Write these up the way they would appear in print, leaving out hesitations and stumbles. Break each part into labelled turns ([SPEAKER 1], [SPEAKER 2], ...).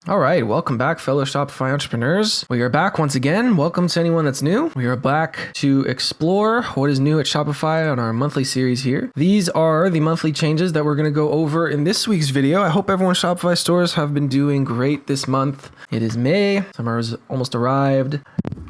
[SPEAKER 1] All right, welcome back, fellow Shopify entrepreneurs. We are back once again. Welcome to anyone that's new. We are back to explore what is new at Shopify on our monthly series here. These are the monthly changes that we're going to go over in this week's video. I hope everyone's Shopify stores have been doing great this month. It is May. Summer has almost arrived,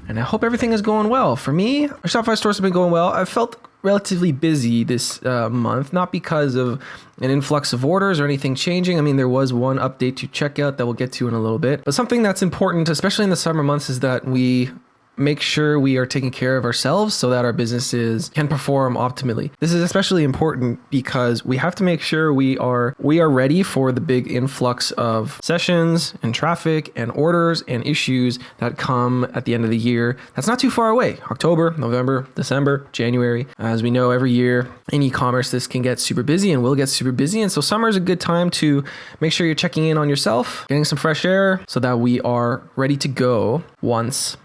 [SPEAKER 1] and I hope everything is going well. For me, our Shopify stores have been going well. I've felt relatively busy this month, not because of an influx of orders or anything changing. I mean, there was one update to checkout that we'll get to in a little bit, but something that's important, especially in the summer months, is that we make sure we are taking care of ourselves so that our businesses can perform optimally. This is especially important because we have to make sure we are ready for the big influx of sessions and traffic and orders and issues that come at the end of the year. That's not too far away. October, November, December, January. As we know, every year in e-commerce, this can get super busy and will get super busy. And so summer is a good time to make sure you're checking in on yourself, getting some fresh air so that we are ready to go once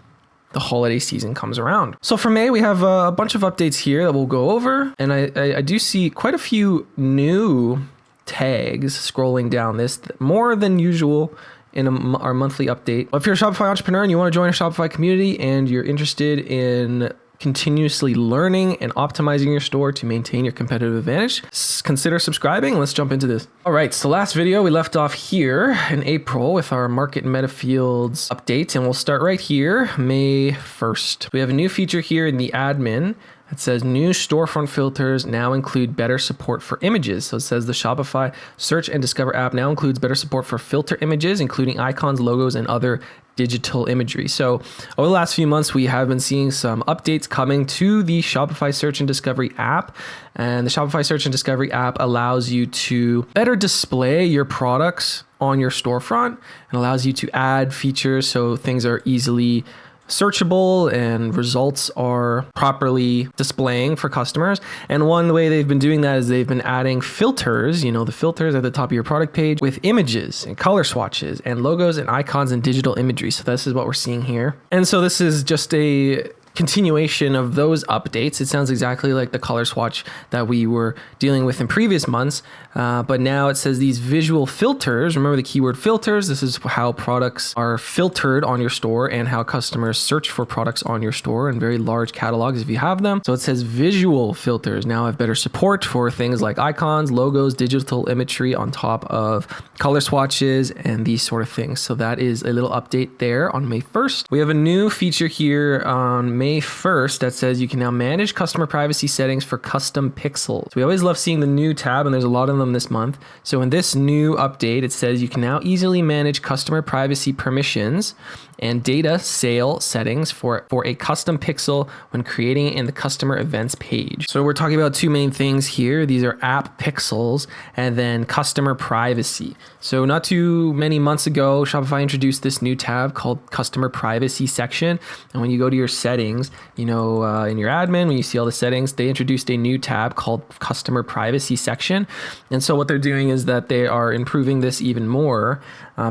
[SPEAKER 1] the holiday season comes around. So for May, we have a bunch of updates here that we'll go over. And I do see quite a few new tags scrolling down this, more than usual in our monthly update. If you're a Shopify entrepreneur and you want to join a Shopify community and you're interested in continuously learning and optimizing your store to maintain your competitive advantage, consider subscribing. Let's jump into this. All right, so last video we left off here in April with our market meta fields update, and we'll start right here, May 1st. We have a new feature here in the admin. It says new storefront filters now include better support for images. So it says the Shopify Search and Discover app now includes better support for filter images, including icons, logos, and other digital imagery. So over the last few months, we have been seeing some updates coming to the Shopify Search and Discovery app. And the Shopify Search and Discovery app allows you to better display your products on your storefront and allows you to add features so things are easily searchable and results are properly displaying for customers. And one way they've been doing that is they've been adding filters, the filters at the top of your product page with images and color swatches and logos and icons and digital imagery. So this is what we're seeing here. And so this is just a continuation of those updates. It sounds exactly like the color swatch that we were dealing with in previous months, but now it says these visual filters. Remember the keyword filters. This is how products are filtered on your store and how customers search for products on your store in very large catalogs if you have them. So it says visual filters now have better support for things like icons, logos, digital imagery on top of color swatches and these sort of things. So that is a little update there on May 1st. We have a new feature here on May 1st that says you can now manage customer privacy settings for custom pixels. We always love seeing the new tab, and there's a lot of them this month. So in this new update, it says you can now easily manage customer privacy permissions and data sale settings for a custom pixel when creating it in the customer events page. So we're talking about two main things here. These are app pixels and then customer privacy. So not too many months ago, Shopify introduced this new tab called customer privacy section. And when you go to your settings, in your admin, when you see all the settings, they introduced a new tab called customer privacy section. And so what they're doing is that they are improving this even more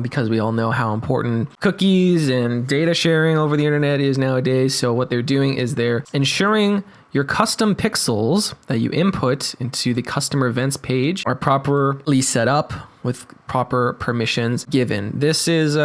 [SPEAKER 1] because we all know how important cookies and data sharing over the internet is nowadays. So what they're doing is they're ensuring your custom pixels that you input into the customer events page are properly set up with proper permissions given. This is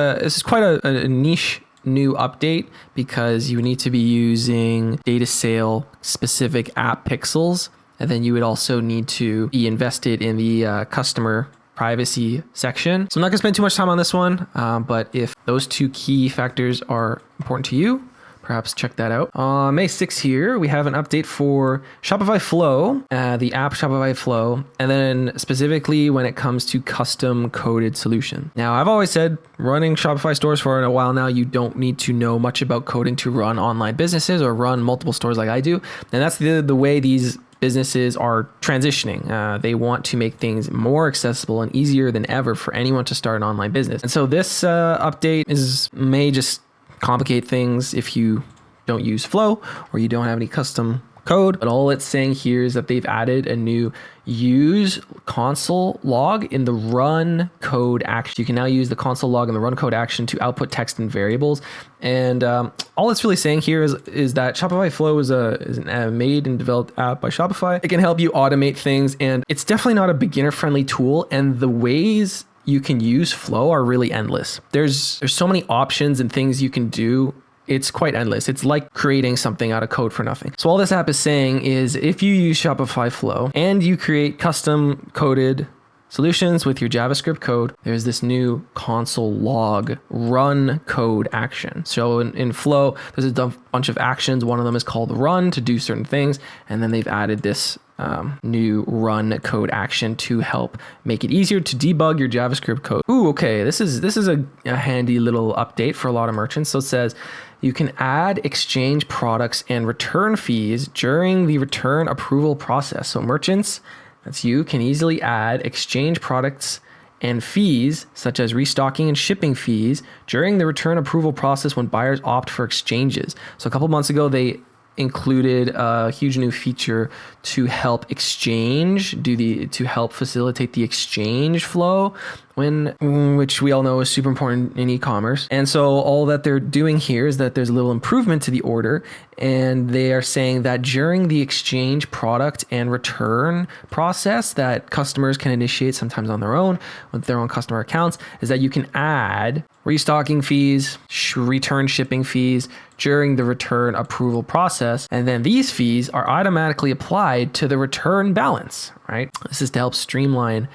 [SPEAKER 1] quite a niche new update because you need to be using data sale specific app pixels, and then you would also need to be invested in the customer privacy section. So I'm not gonna spend too much time on this one, but if those two key factors are important to you, perhaps check that out. On May 6th here, we have an update for Shopify Flow, the app Shopify Flow, and then specifically when it comes to custom coded solution. Now, I've always said running Shopify stores for a while now, you don't need to know much about coding to run online businesses or run multiple stores like I do. And that's the way these businesses are transitioning. They want to make things more accessible and easier than ever for anyone to start an online business. And so this update may just complicate things if you don't use Flow or you don't have any custom code. But all it's saying here is that they've added a new use console log in the run code action. You can now use the console log and the run code action to output text and variables. And all it's really saying here is that Shopify Flow is a made and developed app by Shopify. It can help you automate things, and it's definitely not a beginner friendly tool. And the ways you can use Flow are really endless. There's so many options and things you can do. It's quite endless. It's like creating something out of code for nothing. So all this app is saying is if you use Shopify Flow and you create custom coded solutions with your JavaScript code, there's this new console log run code action. So in Flow, there's a bunch of actions. One of them is called run to do certain things. And then they've added this new run code action to help make it easier to debug your JavaScript code. Ooh, okay. This is a handy little update for a lot of merchants. So it says you can add exchange products and return fees during the return approval process. So merchants, that's you, can easily add exchange products and fees such as restocking and shipping fees during the return approval process when buyers opt for exchanges. So a couple months ago, they included a huge new feature to help to help facilitate the exchange flow, which we all know is super important in e-commerce. And so all that they're doing here is that there's a little improvement to the order, and they are saying that during the exchange product and return process that customers can initiate sometimes on their own with their own customer accounts, is that you can add restocking fees, return shipping fees during the return approval process. And then these fees are automatically applied to the return balance, right? This is to help streamline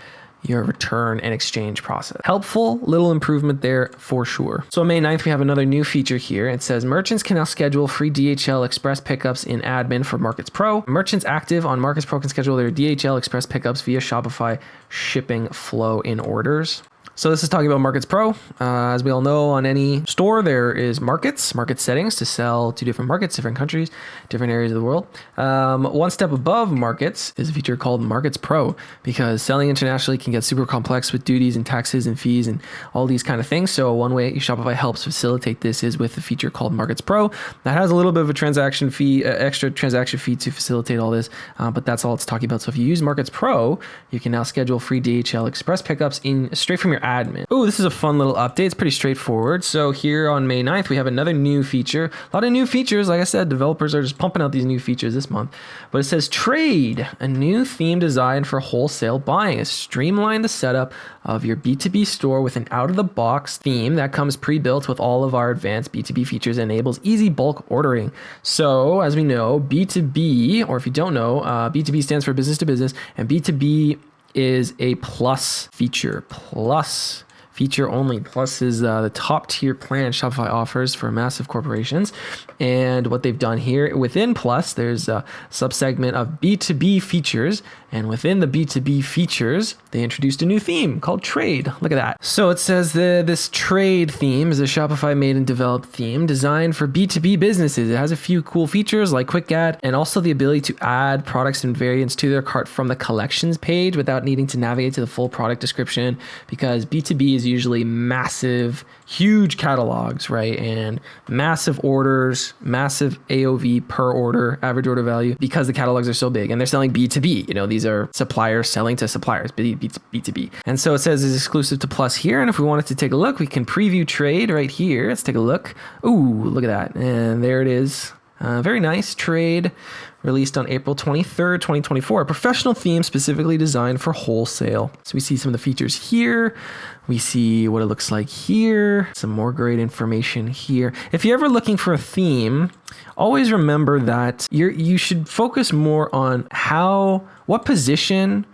[SPEAKER 1] your return and exchange process. Helpful little improvement there for sure. So on May 9th, we have another new feature here. It says merchants can now schedule free DHL Express pickups in admin for Markets Pro. Merchants active on Markets Pro can schedule their DHL Express pickups via Shopify shipping flow in orders. So this is talking about Markets Pro. As we all know, on any store, there is market settings to sell to different markets, different countries, different areas of the world. One step above markets is a feature called Markets Pro, because selling internationally can get super complex with duties and taxes and fees and all these kind of things. So one way Shopify helps facilitate this is with a feature called Markets Pro that has a little bit of a transaction fee, extra transaction fee to facilitate all this, but that's all it's talking about. So if you use Markets Pro, you can now schedule free DHL Express pickups straight from your admin. Oh, this is a fun little update. It's pretty straightforward. So here on May 9th, we have another new feature. A lot of new features. Like I said, developers are just pumping out these new features this month. But it says Trade, a new theme designed for wholesale buying. It's streamlined the setup of your B2B store with an out-of-the-box theme that comes pre-built with all of our advanced B2B features and enables easy bulk ordering. So as we know, B2B, or if you don't know, B2B stands for business to business, and B2B is a plus feature. Plus feature only. Plus is the top tier plan Shopify offers for massive corporations. And what they've done here within Plus, there's a subsegment of B2B features. And within the B2B features, they introduced a new theme called Trade. Look at that. So it says this Trade theme is a Shopify made and developed theme designed for B2B businesses. It has a few cool features like quick add and also the ability to add products and variants to their cart from the collections page without needing to navigate to the full product description, because B2B is usually massive, huge catalogs, right? And massive orders, massive AOV per order, average order value, because the catalogs are so big and they're selling B2B. You know, these are suppliers selling to suppliers, B2B. And so it says it's exclusive to Plus here. And if we wanted to take a look, we can preview Trade right here. Let's take a look. Ooh, look at that. And there it is. Very nice. Trade, released on April 23rd, 2024. A professional theme specifically designed for wholesale. So we see some of the features here. We see what it looks like here. Some more great information here. If you're ever looking for a theme, always remember that you should focus more on what position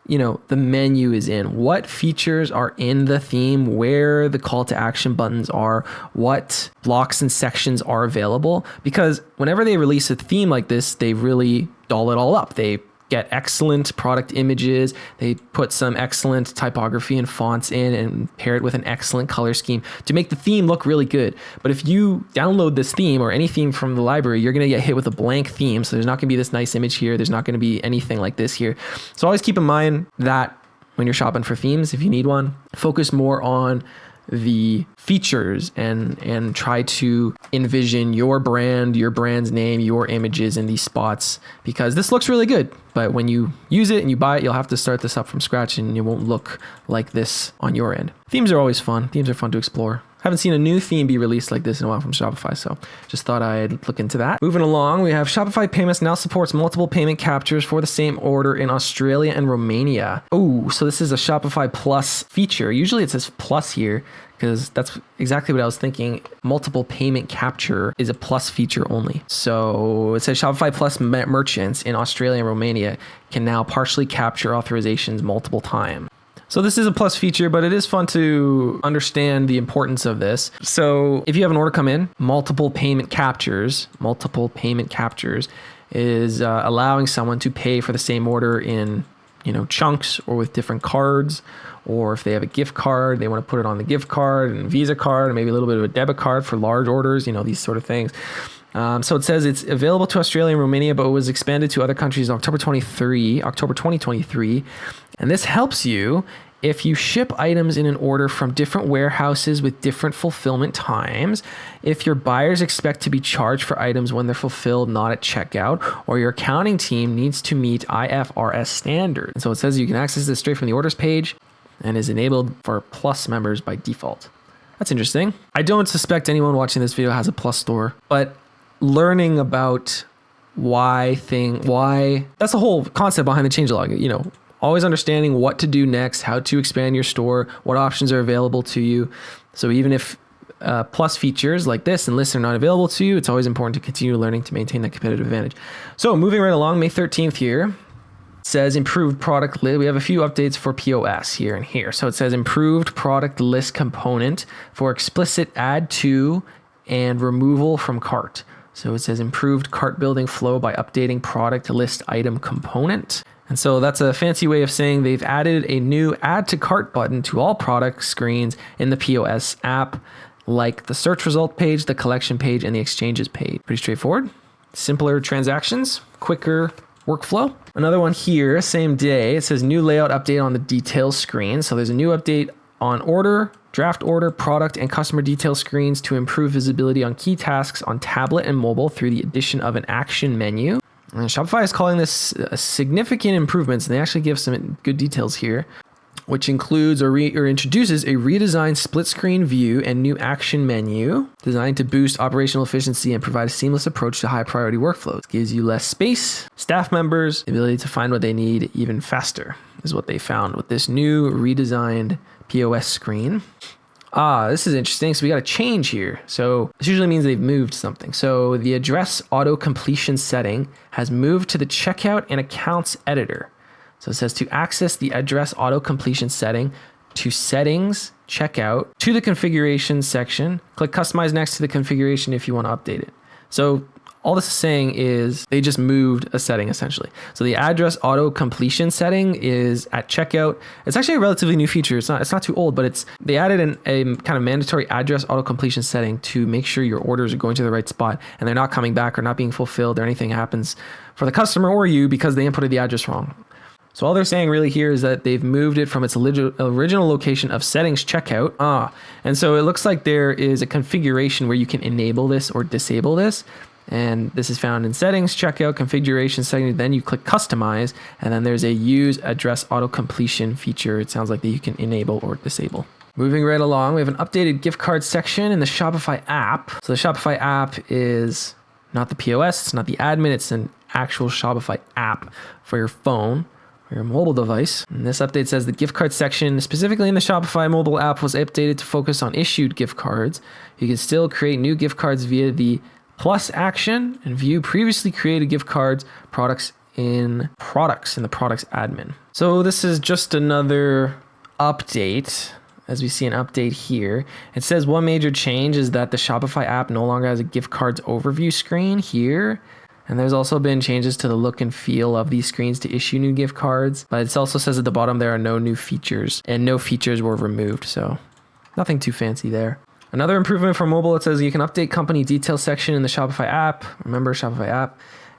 [SPEAKER 1] the menu is in, what features are in the theme, where the call to action buttons are, what blocks and sections are available. Because whenever they release a theme like this, they really doll it all up. They get excellent product images. They put some excellent typography and fonts in and pair it with an excellent color scheme to make the theme look really good. But if you download this theme or any theme from the library, you're going to get hit with a blank theme. So there's not going to be this nice image here. There's not going to be anything like this here. So always keep in mind that when you're shopping for themes, if you need one, focus more on the features and try to envision your brand's name, your images in these spots, because this looks really good. But when you use it and you buy it, you'll have to start this up from scratch and it won't look like this on your end. Themes are always fun. Themes are fun to explore. Haven't seen a new theme be released like this in a while from Shopify, so just thought I'd look into that. Moving along, we have Shopify Payments now supports multiple payment captures for the same order in Australia and Romania. Oh, so this is a Shopify Plus feature. Usually it says Plus here because that's exactly what I was thinking. Multiple payment capture is a Plus feature only. So it says Shopify Plus merchants in Australia and Romania can now partially capture authorizations multiple times. So this is a Plus feature, but it is fun to understand the importance of this. So if you have an order come in, multiple payment captures is allowing someone to pay for the same order in, chunks or with different cards, or if they have a gift card, they want to put it on the gift card and Visa card and maybe a little bit of a debit card for large orders, these sort of things. So it says it's available to Australia and Romania, but it was expanded to other countries in October 2023. And this helps you if you ship items in an order from different warehouses with different fulfillment times, if your buyers expect to be charged for items when they're fulfilled not at checkout, or your accounting team needs to meet IFRS standards. And so it says you can access this straight from the orders page and is enabled for Plus members by default. That's interesting. I don't suspect anyone watching this video has a Plus store, but learning about why, that's the whole concept behind the changelog, always understanding what to do next, how to expand your store, what options are available to you. So even if Plus features like this and lists are not available to you, it's always important to continue learning to maintain that competitive advantage. So moving right along, May 13th here, says improved product list. We have a few updates for POS here and here. So it says improved product list component for explicit add to and removal from cart. So it says improved cart building flow by updating product list item component. And so that's a fancy way of saying they've added a new add to cart button to all product screens in the POS app, like the search result page, the collection page, and the exchanges page. Pretty straightforward. Simpler transactions, quicker workflow. Another one here, same day, it says new layout update on the details screen. So there's a new update on order, draft order, product, and customer detail screens to improve visibility on key tasks on tablet and mobile through the addition of an action menu. And Shopify is calling this significant improvements, and they actually give some good details here, which includes or introduces a redesigned split screen view and new action menu designed to boost operational efficiency and provide a seamless approach to high priority workflows. It gives you less space, staff members, the ability to find what they need even faster is what they found with this new redesigned POS screen. This is interesting. So we got a change here. So this usually means they've moved something. So the address auto completion setting has moved to the checkout and accounts editor. So it says to access the address auto completion setting, to settings, checkout, to the configuration section, click customize next to the configuration if you want to update it. So all this is saying is they just moved a setting essentially. So the address auto completion setting is at checkout. It's actually a relatively new feature. It's not too old, but they added a kind of mandatory address auto completion setting to make sure your orders are going to the right spot and they're not coming back or not being fulfilled or anything happens for the customer or you because they inputted the address wrong. So all they're saying really here is that they've moved it from its original location of settings checkout. And so it looks like there is a configuration where you can enable this or disable this. And this is found in settings, checkout, configuration settings. Then you click customize, and then there's a use address auto completion feature. It sounds like that you can enable or disable. Moving right along, we have an updated gift card section in the Shopify app. So the Shopify app is not the POS, it's not the admin, it's an actual Shopify app for your phone or your mobile device. And this update says the gift card section, specifically in the Shopify mobile app, was updated to focus on issued gift cards. You can still create new gift cards via the Plus action and view previously created gift cards products in the products admin. So this is just another update. As we see an update here, it says one major change is that the Shopify app no longer has a gift cards overview screen here. And there's also been changes to the look and feel of these screens to issue new gift cards. But it also says at the bottom there are no new features and no features were removed. So nothing too fancy there. Another improvement for mobile, it says you can update company details section in the Shopify app. Remember, Shopify app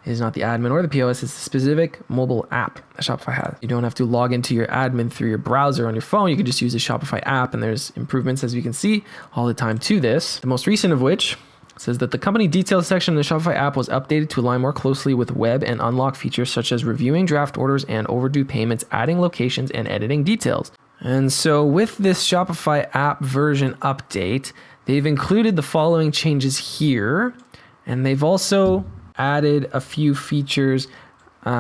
[SPEAKER 1] is not the admin or the POS, it's the specific mobile app that Shopify has. You don't have to log into your admin through your browser on your phone. You can just use the Shopify app, and there's improvements, as you can see, all the time to this. The most recent of which says that the company details section in the Shopify app was updated to align more closely with web and unlock features such as reviewing draft orders and overdue payments, adding locations, and editing details. And so with this Shopify app version update, they've included the following changes here, and they've also added a few features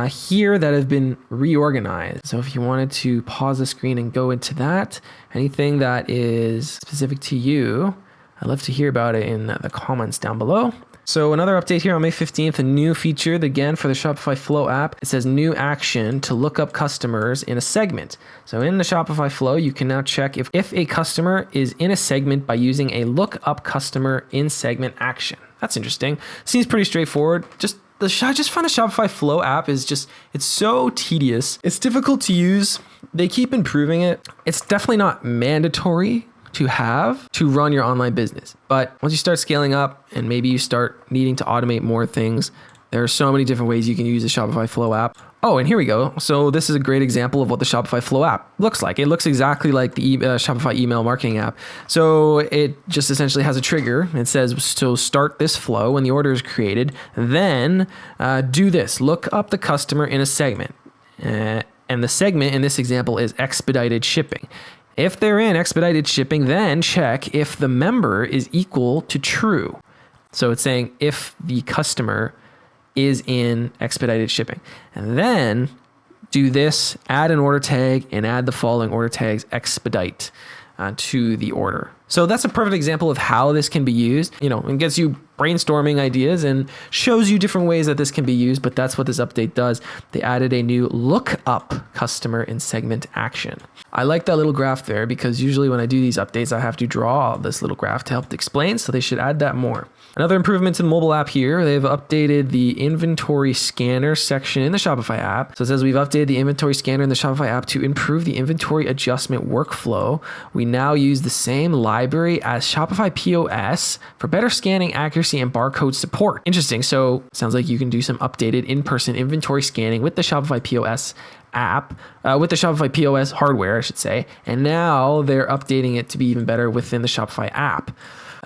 [SPEAKER 1] here that have been reorganized. So if you wanted to pause the screen and go into that, anything that is specific to you, I'd love to hear about it in the comments down below. So another update here on May 15th, a new feature, again for the Shopify Flow app. It says new action to look up customers in a segment. So in the Shopify Flow, you can now check if a customer is in a segment by using a look up customer in segment action. That's interesting. Seems pretty straightforward. I just find the Shopify Flow app it's so tedious. It's difficult to use. They keep improving it. It's definitely not mandatory to run your online business. But once you start scaling up and maybe you start needing to automate more things, there are so many different ways you can use the Shopify Flow app. Oh, and here we go. So this is a great example of what the Shopify Flow app looks like. It looks exactly like the Shopify email marketing app. So it just essentially has a trigger. It says to start this flow when the order is created, then do this, look up the customer in a segment. And the segment in this example is expedited shipping. If they're in expedited shipping, then check if the member is equal to true. So it's saying if the customer is in expedited shipping. And then do this, add an order tag and add the following order tags, expedite to the order. So that's a perfect example of how this can be used. It gets you brainstorming ideas and shows you different ways that this can be used, but that's what this update does. They added a new look up customer in segment action. I like that little graph there because usually when I do these updates, I have to draw this little graph to help explain, so they should add that more. Another improvement to the mobile app here, they've updated the inventory scanner section in the Shopify app. So it says we've updated the inventory scanner in the Shopify app to improve the inventory adjustment workflow. We now use the same library as Shopify POS for better scanning accuracy and barcode support. Interesting. So sounds like you can do some updated in-person inventory scanning with the Shopify POS app, with the Shopify POS hardware, I should say. And now they're updating it to be even better within the Shopify app.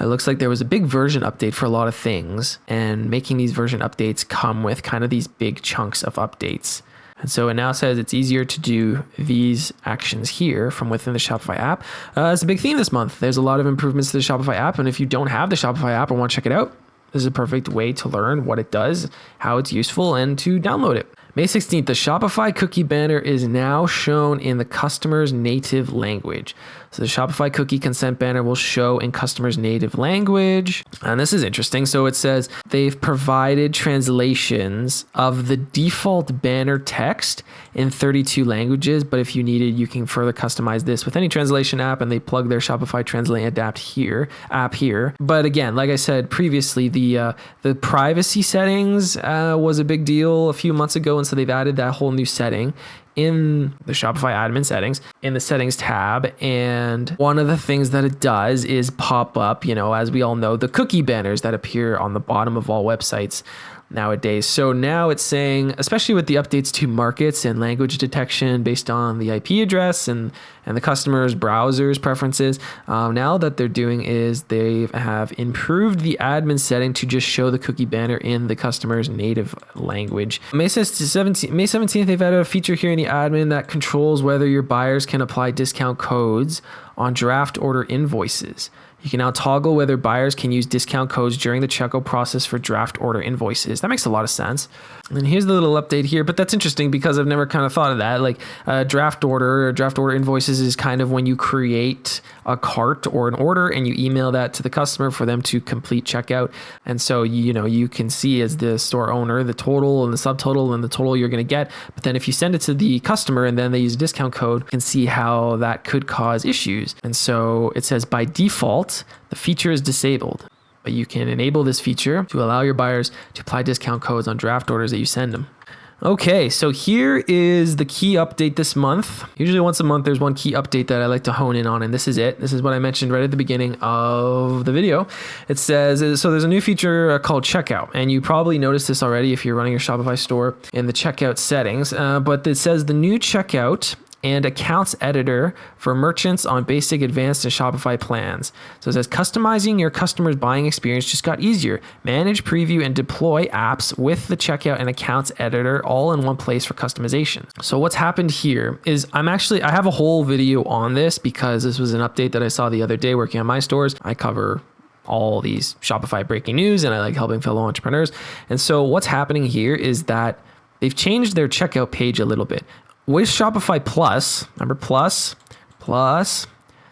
[SPEAKER 1] It looks like there was a big version update for a lot of things, and making these version updates come with kind of these big chunks of updates. And so it now says it's easier to do these actions here from within the Shopify app. It's a big theme this month. There's a lot of improvements to the Shopify app, and if you don't have the Shopify app or want to check it out, this is a perfect way to learn what it does, how it's useful, and to download it. May 16th, the Shopify cookie banner is now shown in the customer's native language. So the Shopify cookie consent banner will show in customer's native language. And this is interesting. So it says they've provided translations of the default banner text in 32 languages. But if you needed, you can further customize this with any translation app, and they plug their Shopify Translate Adapt app here. But again, like I said previously, the privacy settings was a big deal a few months ago. And so they've added that whole new setting in the Shopify admin settings, in the settings tab. And one of the things that it does is pop up, as we all know, the cookie banners that appear on the bottom of all websites nowadays. So now it's saying, especially with the updates to markets and language detection based on the IP address and the customer's browser's preferences, now that they're doing is they have improved the admin setting to just show the cookie banner in the customer's native language. May 17th, they've added a feature here in the admin that controls whether your buyers can apply discount codes on draft order invoices. You can now toggle whether buyers can use discount codes during the checkout process for draft order invoices. That makes a lot of sense. And here's the little update here, but that's interesting because I've never kind of thought of that. Like draft order invoices is kind of when you create a cart or an order and you email that to the customer for them to complete checkout. And so, you can see as the store owner, the total and the subtotal and the total you're going to get. But then if you send it to the customer and then they use a discount code, you can see how that could cause issues. And so it says by default, the feature is disabled, but you can enable this feature to allow your buyers to apply discount codes on draft orders that you send them. Okay, so here is the key update this month. Usually once a month, there's one key update that I like to hone in on, and this is it. This is what I mentioned right at the beginning of the video. It says, so there's a new feature called checkout, and you probably noticed this already if you're running your Shopify store in the checkout settings, but it says the new checkout and accounts editor for merchants on basic, advanced, and Shopify plans. So it says customizing your customer's buying experience just got easier. Manage, preview, and deploy apps with the checkout and accounts editor all in one place for customization. So what's happened here is I have a whole video on this because this was an update that I saw the other day working on my stores. I cover all these Shopify breaking news and I like helping fellow entrepreneurs. And so what's happening here is that they've changed their checkout page a little bit. With Shopify Plus, remember Plus,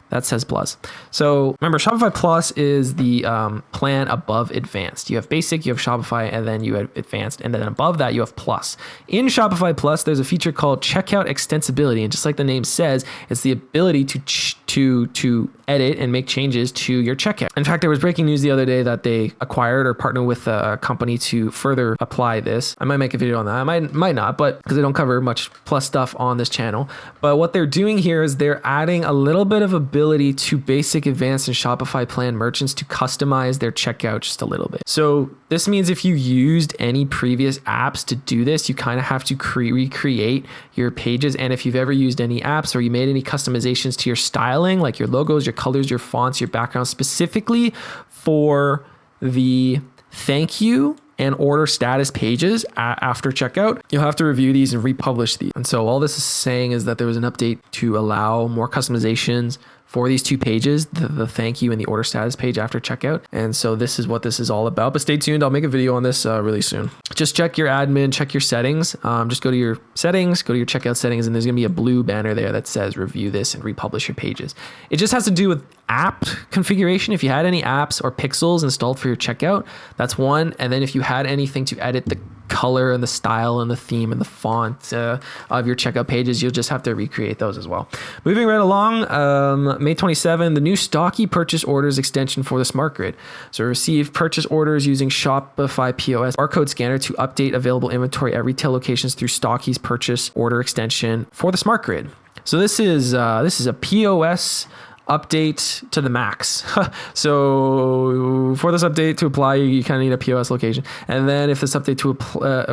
[SPEAKER 1] that says Plus. So remember, Shopify Plus is the plan above Advanced. You have Basic, you have Shopify, and then you have Advanced, and then above that you have Plus. In Shopify Plus, there's a feature called Checkout Extensibility, and just like the name says, it's the ability to edit and make changes to your checkout. In fact, there was breaking news the other day that they acquired or partnered with a company to further apply this. I might make a video on that. I might not, but because I don't cover much Plus stuff on this channel. But what they're doing here is they're adding a little bit of ability to Basic, Advanced, and Shopify plan merchants to customize their checkout just a little bit. So this means if you used any previous apps to do this, you kind of have to recreate your pages. And if you've ever used any apps or you made any customizations to your styling, like your logos, your colors, your fonts, your background, specifically for the thank you and order status pages after checkout, you'll have to review these and republish these. And so all this is saying is that there was an update to allow more customizations for these two pages, the thank you and the order status page after checkout. And so this is what this is all about. But stay tuned. I'll make a video on this really soon. Just check your admin, check your settings. Just go to your settings, go to your checkout settings, and there's going to be a blue banner there that says review this and republish your pages. It just has to do with app configuration. If you had any apps or pixels installed for your checkout, that's one. And then if you had anything to edit the color and the style and the theme and the font of your checkout pages, you'll just have to recreate those as well. Moving right along, May 27, the new stocky purchase orders extension for the smart grid. So receive purchase orders using Shopify POS barcode scanner to update available inventory at retail locations through Stocky's purchase order extension for the smart grid. So this is a POS update to the max. So for this update to apply, you kind of need a POS location. And then if this update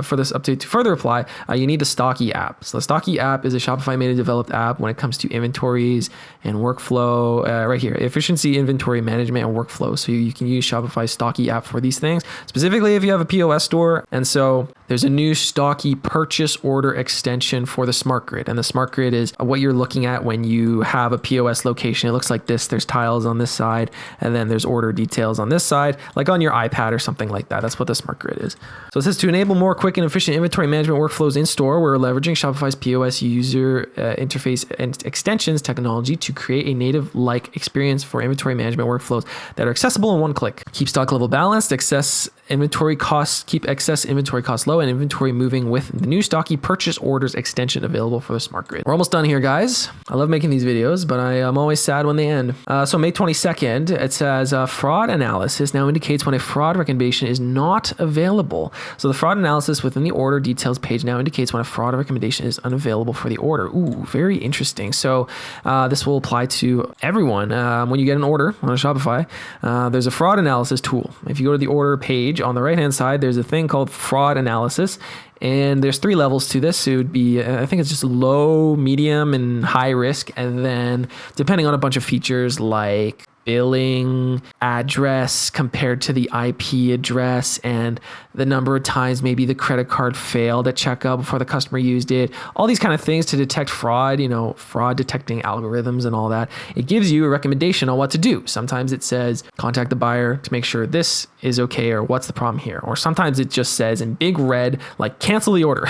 [SPEAKER 1] for this update to further apply, you need the Stocky app. So the Stocky app is a Shopify made and developed app when it comes to inventories and workflow. Right here, efficiency, inventory management, and workflow. So you can use Shopify Stocky app for these things, specifically if you have a POS store. And so there's a new Stocky purchase order extension for the smart grid. And the smart grid is what you're looking at when you have a POS location. It looks like this. There's tiles on this side, and then there's order details on this side, like on your iPad or something like that. That's what the smart grid is. So it says to enable more quick and efficient inventory management workflows in store, we're leveraging Shopify's POS user interface and extensions technology to create a native-like experience for inventory management workflows that are accessible in one click. Keep stock level balanced, keep excess inventory costs low, and inventory moving with the new Stocky purchase orders extension available for the smart grid. We're almost done here, guys. I love making these videos, but I'm always sad when they end. So May 22nd, it says fraud analysis now indicates when a fraud recommendation is not available. So the fraud analysis within the order details page now indicates when a fraud recommendation is unavailable for the order. Ooh, very interesting. So this will apply to everyone. When you get an order on a Shopify, there's a fraud analysis tool. If you go to the order page on the right-hand side, there's a thing called fraud analysis. And there's 3 levels to this. So it would be, I think it's just low, medium, and high risk. And then depending on a bunch of features like billing address compared to the IP address and the number of times maybe the credit card failed at checkout before the customer used it, all these kind of things to detect fraud, fraud detecting algorithms and all that. It gives you a recommendation on what to do. Sometimes it says contact the buyer to make sure this is okay, or what's the problem here. Or sometimes it just says in big red, like cancel the order.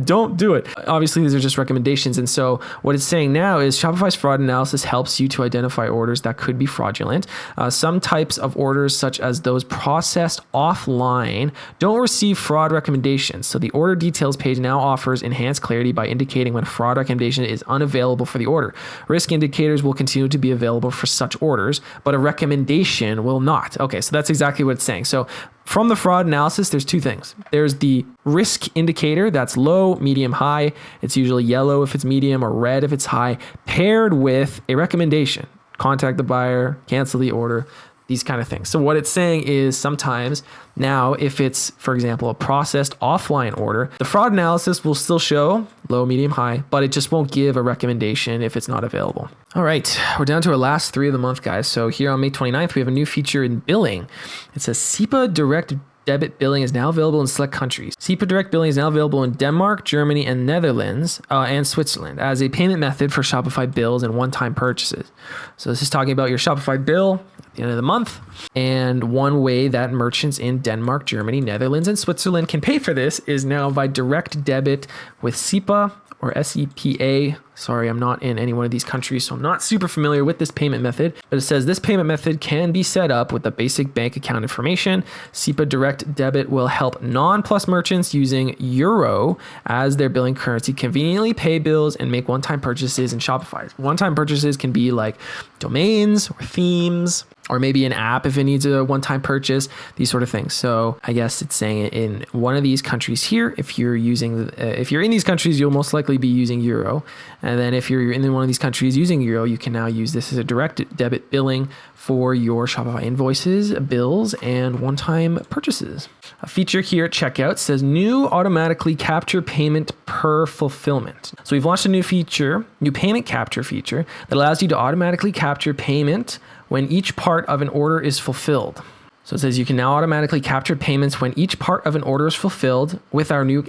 [SPEAKER 1] Don't do it. Obviously, these are just recommendations. And so what it's saying now is Shopify's fraud analysis helps you to identify orders that could be fraudulent. Some types of orders, such as those processed offline, don't receive fraud recommendations. So the order details page now offers enhanced clarity by indicating when a fraud recommendation is unavailable for the order. Risk indicators will continue to be available for such orders, but a recommendation will not. Okay, so that's exactly what it's saying. So from the fraud analysis, there's two things. There's the risk indicator, that's low, medium, high. It's usually yellow if it's medium or red if it's high, paired with a recommendation. Contact the buyer, cancel the order, these kind of things. So what it's saying is sometimes now, if it's, for example, a processed offline order, the fraud analysis will still show low, medium, high, but it just won't give a recommendation if it's not available. All right, we're down to our last 3 of the month, guys. So here on May 29th, we have a new feature in billing. It says SEPA Direct Debit billing is now available in select countries. SEPA Direct billing is now available in Denmark, Germany, and Netherlands, and Switzerland as a payment method for Shopify bills and one-time purchases. So this is talking about your Shopify bill at the end of the month. And one way that merchants in Denmark, Germany, Netherlands, and Switzerland can pay for this is now by direct debit with SEPA or SEPA. Sorry, I'm not in any one of these countries, so I'm not super familiar with this payment method, but it says this payment method can be set up with the basic bank account information. SEPA Direct Debit will help non-plus merchants using Euro as their billing currency conveniently pay bills and make one-time purchases in Shopify. One-time purchases can be like domains or themes, or maybe an app if it needs a one-time purchase, these sort of things. So I guess it's saying in one of these countries here, if you're in these countries, you'll most likely be using Euro. And then if you're in one of these countries using Euro, you can now use this as a direct debit billing for your Shopify invoices, bills, and one-time purchases. A feature here at checkout says new automatically capture payment per fulfillment. So we've launched a new payment capture feature that allows you to automatically capture payment when each part of an order is fulfilled. So it says you can now automatically capture payments when each part of an order is fulfilled with our new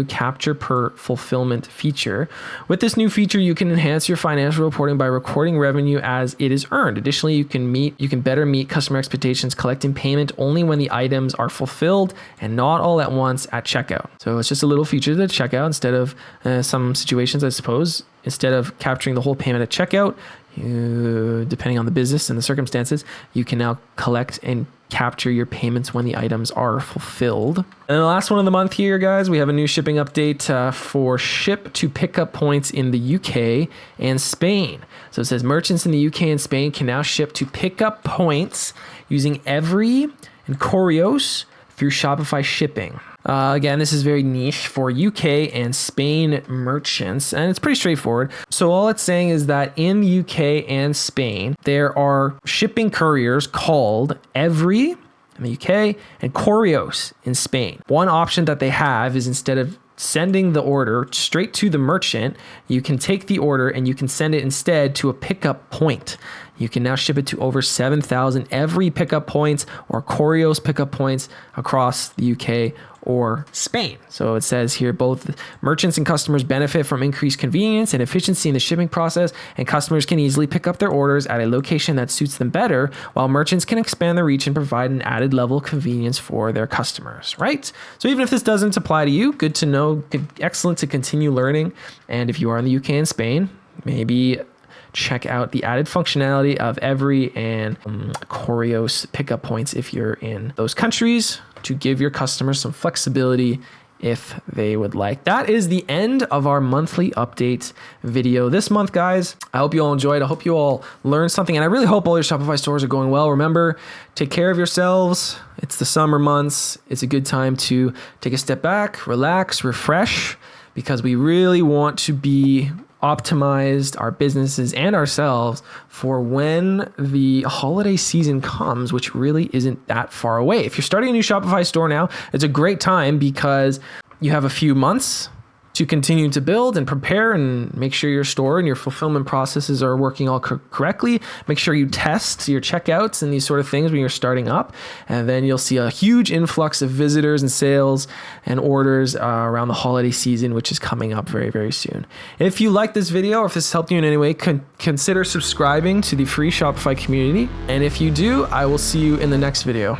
[SPEAKER 1] capture per fulfillment feature. With this new feature, you can enhance your financial reporting by recording revenue as it is earned. Additionally, you can better meet customer expectations, collecting payment only when the items are fulfilled and not all at once at checkout. So it's just a little feature to checkout instead of some situations, I suppose. Instead of capturing the whole payment at checkout, depending on the business and the circumstances, you can now collect and capture your payments when the items are fulfilled. And the last one of the month here, guys, we have a new shipping update for ship to pickup points in the UK and Spain. So it says merchants in the UK and Spain can now ship to pickup points using Every and Correios through Shopify shipping. Again, this is very niche for UK and Spain merchants, and it's pretty straightforward. So all it's saying is that in UK and Spain, there are shipping couriers called Every in the UK and Correios in Spain. One option that they have is instead of sending the order straight to the merchant, you can take the order and you can send it instead to a pickup point. You can now ship it to over 7,000 Every pickup points or Correios pickup points across the UK or Spain. So it says here, both merchants and customers benefit from increased convenience and efficiency in the shipping process, and customers can easily pick up their orders at a location that suits them better, while merchants can expand their reach and provide an added level of convenience for their customers, right? So even if this doesn't apply to you, good to know, excellent to continue learning. And if you are in the UK and Spain, maybe check out the added functionality of Every and Correios pickup points if you're in those countries, to give your customers some flexibility if they would like. That is the end of our monthly update video this month, guys. I hope you all enjoyed. I hope you all learned something, and I really hope all your Shopify stores are going well. Remember, take care of yourselves. It's the summer months. It's a good time to take a step back, relax, refresh, because we really want to be optimized, our businesses and ourselves, for when the holiday season comes, which really isn't that far away. If you're starting a new Shopify store now, it's a great time because you have a few months to continue to build and prepare and make sure your store and your fulfillment processes are working all correctly. Make sure you test your checkouts and these sort of things when you're starting up. And then you'll see a huge influx of visitors and sales and orders around the holiday season, which is coming up very, very soon. If you like this video or if this helped you in any way, consider subscribing to the free Shopify community. And if you do, I will see you in the next video.